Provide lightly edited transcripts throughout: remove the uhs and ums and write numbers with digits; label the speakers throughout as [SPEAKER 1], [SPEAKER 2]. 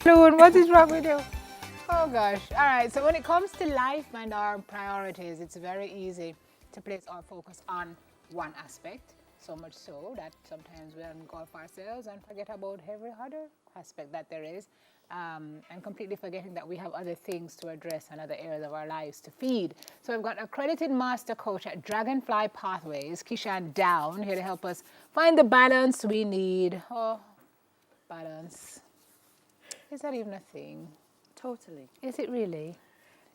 [SPEAKER 1] Loon, what is wrong with you? Oh gosh. All right. So when it comes to life and our priorities, it's very easy to place our focus on one aspect. So much so that sometimes we engulf ourselves and forget about every other aspect that there is, and completely forgetting that we have other things to address and other areas of our lives to feed. So we've got accredited master coach at Dragonfly Pathways, Kishan Down, here to help us find the balance we need. Oh, balance. Is that even a thing?
[SPEAKER 2] Totally.
[SPEAKER 1] Is it really?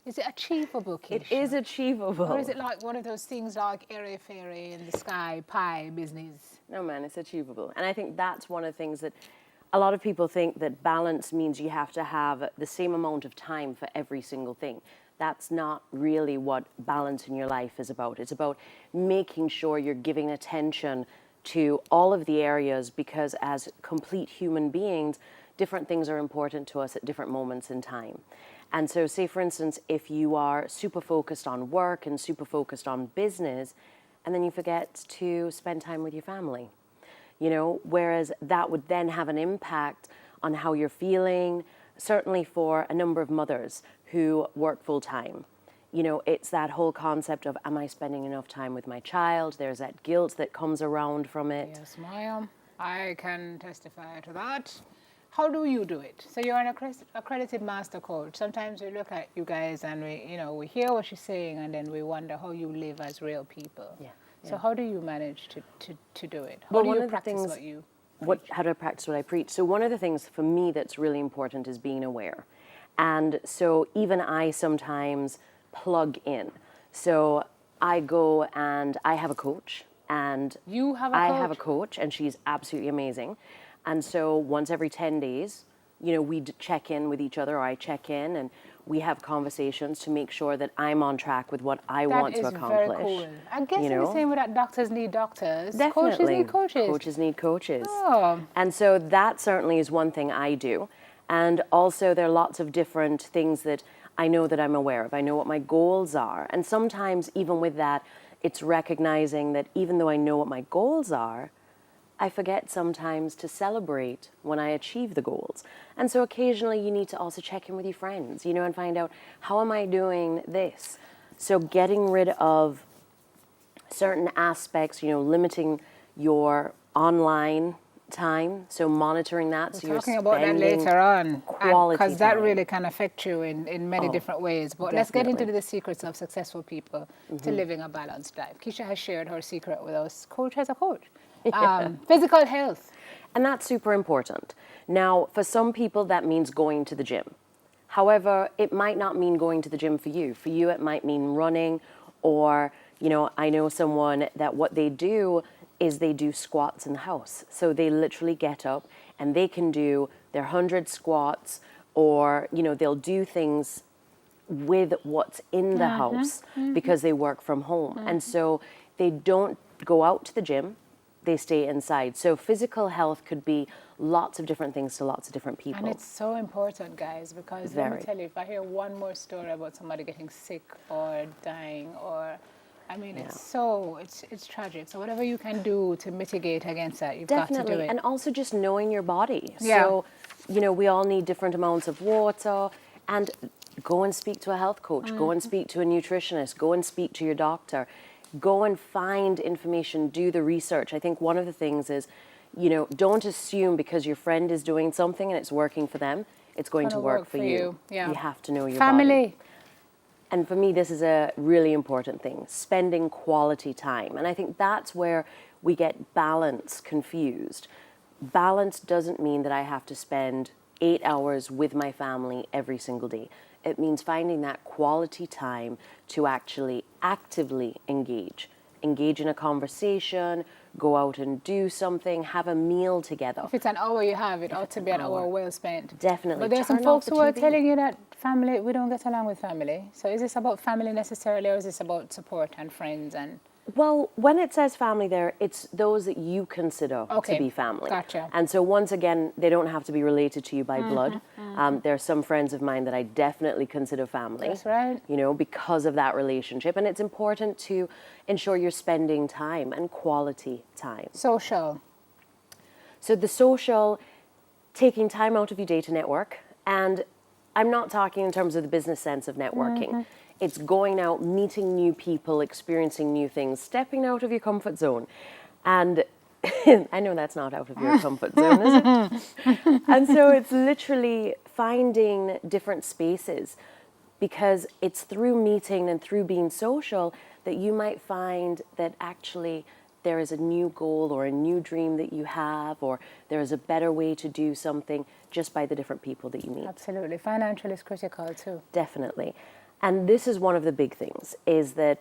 [SPEAKER 1] Is it achievable, Keisha?
[SPEAKER 2] It is achievable.
[SPEAKER 1] Or is it like one of those things like airy-fairy in the sky, pie business?
[SPEAKER 2] No, man, it's achievable. And I think that's one of the things that a lot of people think that balance means you have to have the same amount of time for every single thing. That's not really what balance in your life is about. It's about making sure you're giving attention to all of the areas, because as complete human beings, different things are important to us at different moments in time. And so say, for instance, if you are super focused on work and super focused on business, and then you forget to spend time with your family, you know, whereas that would then have an impact on how you're feeling, certainly for a number of mothers who work full time. You know, it's that whole concept of, am I spending enough time with my child? There's that guilt that comes around from it.
[SPEAKER 1] Yes, ma'am. I can testify to that. How do you do it? So you're an accredited master coach. Sometimes we look at you guys and we hear what you're saying, and then we wonder how you live as real people.
[SPEAKER 2] Yeah.
[SPEAKER 1] So how do you manage to do it? How
[SPEAKER 2] Well,
[SPEAKER 1] do
[SPEAKER 2] one
[SPEAKER 1] you
[SPEAKER 2] of the
[SPEAKER 1] practice
[SPEAKER 2] things-
[SPEAKER 1] what you
[SPEAKER 2] How do I practice what I preach? So one of the things for me that's really important is being aware. And so even I sometimes plug in. So I go and I have a coach, and
[SPEAKER 1] You have a
[SPEAKER 2] I
[SPEAKER 1] coach?
[SPEAKER 2] have a coach, and she's absolutely amazing. And so once every 10 days, you know, we check in with each other, or I check in, and we have conversations to make sure that I'm on track with what I want to accomplish.
[SPEAKER 1] That is very cool. I guess
[SPEAKER 2] you
[SPEAKER 1] in
[SPEAKER 2] know?
[SPEAKER 1] the same way that doctors need doctors,
[SPEAKER 2] Definitely.
[SPEAKER 1] coaches need coaches.
[SPEAKER 2] Coaches need coaches.
[SPEAKER 1] Oh.
[SPEAKER 2] And so that certainly is one thing I do. And also there are lots of different things that I know that I'm aware of. I know what my goals are. And sometimes even with that, it's recognizing that even though I know what my goals are, I forget sometimes to celebrate when I achieve the goals. And so occasionally you need to also check in with your friends, you know, and find out, how am I doing this? So getting rid of certain aspects, you know, limiting your online time, so monitoring that. So
[SPEAKER 1] Talking
[SPEAKER 2] you're
[SPEAKER 1] about that
[SPEAKER 2] spending
[SPEAKER 1] later on,
[SPEAKER 2] quality
[SPEAKER 1] because that
[SPEAKER 2] time.
[SPEAKER 1] really can affect you in many different ways. But let's get into the secrets of successful people to living a balanced life. Keisha has shared her secret with us. Coach has a coach. Physical health.
[SPEAKER 2] And that's super important. Now, for some people, that means going to the gym. However, it might not mean going to the gym for you. For you, it might mean running, or, you know, I know someone that what they do is they do squats in the house. So they literally get up and they can do their 100 squats, or, you know, they'll do things with what's in the house because they work from home. And so they don't go out to the gym, they stay inside. So physical health could be lots of different things to lots of different people.
[SPEAKER 1] And it's so important, guys, because let me tell you, if I hear one more story about somebody getting sick or dying, or I mean, it's tragic. So whatever you can do to mitigate against that, you've got to do it.
[SPEAKER 2] And also just knowing your body.
[SPEAKER 1] Yeah.
[SPEAKER 2] So, you know, we all need different amounts of water, and go and speak to a health coach, go and speak to a nutritionist, go and speak to your doctor, go and find information, do the research. I think one of the things is, you know, don't assume because your friend is doing something and it's working for them, it's going to work for you.
[SPEAKER 1] Yeah.
[SPEAKER 2] You have to know your
[SPEAKER 1] Family.
[SPEAKER 2] body. And for me, this is a really important thing, spending quality time. And I think that's where we get balance confused. Balance doesn't mean that I have to spend 8 hours with my family every single day. It means finding that quality time to actually actively engage in a conversation, go out and do something, have a meal together.
[SPEAKER 1] If it's an hour you have, it ought to be an hour well spent.
[SPEAKER 2] Definitely.
[SPEAKER 1] But there's some
[SPEAKER 2] Turn
[SPEAKER 1] folks
[SPEAKER 2] off the
[SPEAKER 1] who are
[SPEAKER 2] TV.
[SPEAKER 1] telling you that family, we don't get along with family. So is this about family necessarily, or is this about support and friends and...
[SPEAKER 2] Well, when it says family there, it's those that you consider to be family.
[SPEAKER 1] Gotcha.
[SPEAKER 2] And so once again, they don't have to be related to you by blood. There are some friends of mine that I definitely consider family.
[SPEAKER 1] That's right.
[SPEAKER 2] You know, because of that relationship. And it's important to ensure you're spending time and quality time.
[SPEAKER 1] Social.
[SPEAKER 2] So the social, taking time out of your day to network And I'm not talking in terms of the business sense of networking. It's going out, meeting new people, experiencing new things, stepping out of your comfort zone. And I know that's not out of your comfort zone, is it? And so it's literally finding different spaces, because it's through meeting and through being social that you might find that actually there is a new goal or a new dream that you have, or there is a better way to do something just by the different people that you meet.
[SPEAKER 1] Absolutely. Financial is critical too.
[SPEAKER 2] Definitely. And this is one of the big things, is that,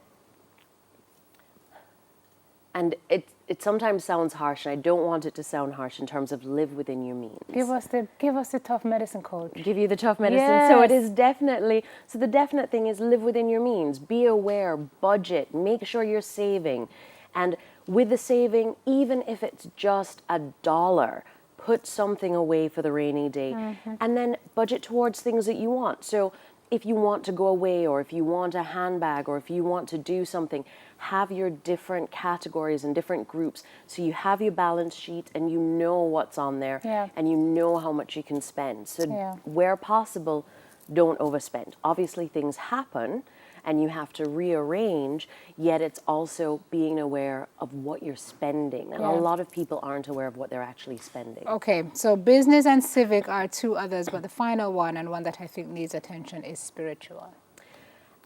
[SPEAKER 2] and it sometimes sounds harsh, and I don't want it to sound harsh, in terms of live within your means.
[SPEAKER 1] Give us the tough medicine, coach.
[SPEAKER 2] Give you the tough medicine. So it
[SPEAKER 1] Yes.
[SPEAKER 2] is definitely, so the definite thing is live within your means. Be aware, budget, make sure you're saving. And with the saving, even if it's just $1, put something away for the rainy day, and then budget towards things that you want. So if you want to go away, or if you want a handbag, or if you want to do something, have your different categories and different groups, so you have your balance sheet and you know what's on there,
[SPEAKER 1] Yeah.
[SPEAKER 2] and you know how much you can spend. So
[SPEAKER 1] Yeah.
[SPEAKER 2] where possible, don't overspend. Obviously things happen and you have to rearrange, yet it's also being aware of what you're spending. And
[SPEAKER 1] Yeah.
[SPEAKER 2] a lot of people aren't aware of what they're actually spending.
[SPEAKER 1] Okay, so business and civic are two others, but the final one, and one that I think needs attention, is spiritual.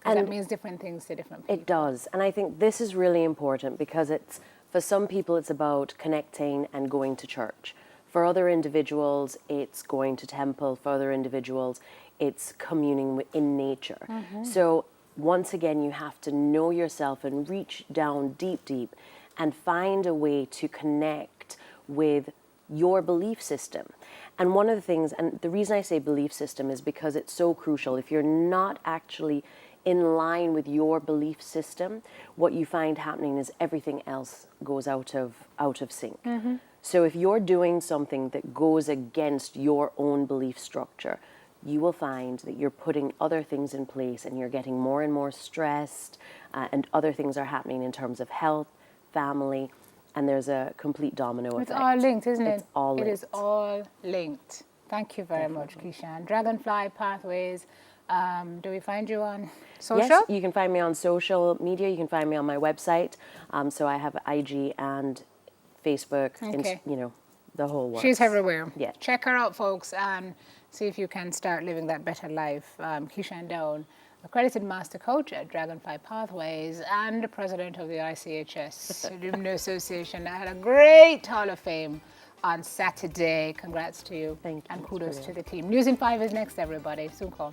[SPEAKER 1] And that means different things to different people.
[SPEAKER 2] It does. And I think this is really important, because it's, for some people, it's about connecting and going to church. For other individuals, it's going to temple. For other individuals, it's communing in nature. So once again, you have to know yourself and reach down deep, deep, and find a way to connect with your belief system. And one of the things, and the reason I say belief system is because it's so crucial. If you're not actually in line with your belief system, what you find happening is everything else goes out of sync. So if you're doing something that goes against your own belief structure, you will find that you're putting other things in place, and you're getting more and more stressed, and other things are happening in terms of health, family, and there's a complete domino effect.
[SPEAKER 1] It's all linked, isn't it?
[SPEAKER 2] It's all linked.
[SPEAKER 1] It is all linked. Thank you very much, Keishan. Dragonfly Pathways. Do we find you on social?
[SPEAKER 2] Yes, you can find me on social media. You can find me on my website. So I have IG and Facebook,
[SPEAKER 1] Okay.
[SPEAKER 2] the whole works.
[SPEAKER 1] She's everywhere.
[SPEAKER 2] Yeah.
[SPEAKER 1] Check her out, folks, and see if you can start living that better life. Keishan Down, accredited master coach at Dragonfly Pathways and the president of the ICHS Alumni Association. I had a great Hall of Fame on Saturday. Congrats to you.
[SPEAKER 2] Thank you.
[SPEAKER 1] And kudos to the team. News in 5 is next, everybody. Soon call.